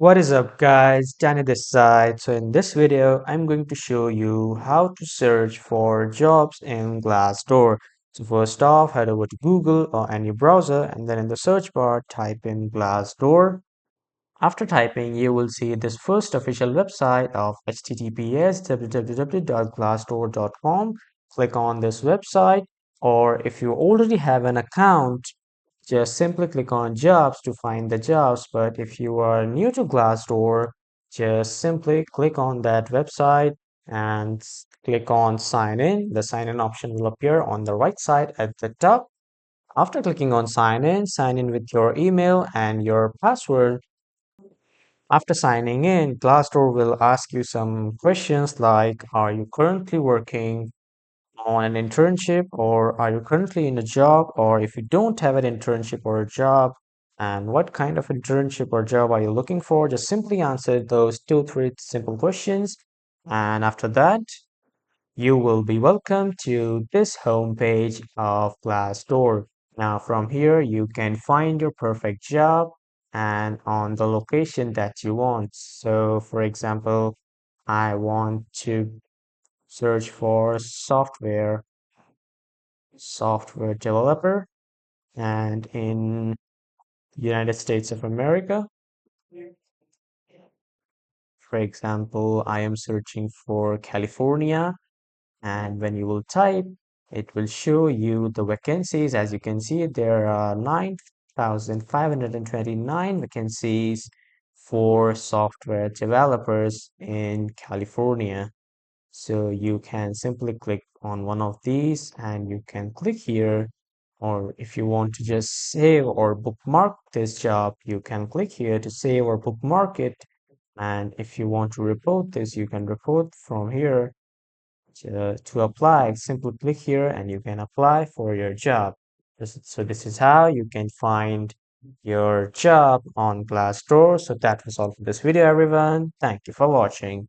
What is up guys, Danny this side. So in this video, I'm going to show you how to search for jobs in Glassdoor. So first off, head over to Google or any browser and then in the search bar, type in Glassdoor. After typing, you will see this first official website of https www.glassdoor.com. Click on this website, or if you already have an account, just simply click on jobs to find the jobs. But if you are new to Glassdoor, just simply click on that website and click on sign in. The sign in option will appear on the right side at the top. After clicking on sign in with your email and your password. After signing in, Glassdoor will ask you some questions like, are you currently working on an internship, or are you currently in a job, or if you don't have an internship or a job, and what kind of internship or job are you looking for? Just simply answer those two, three simple questions. And after that, you will be welcome to this homepage of Glassdoor. Now, from here, you can find your perfect job and on the location that you want. So, for example, I want to search for software developer and in United States of America. For example, I am searching for California, and when you will type, it will show you the vacancies. As you can see, there are 9,529 vacancies for software developers in California. So you can simply click on one of these and you can click here. Or if you want to just save or bookmark this job, you can click here to save or bookmark it. And if you want to report this, you can report from here. To apply, simply click here and you can apply for your job. So this is how you can find your job on Glassdoor. So that was all for this video, everyone. Thank you for watching.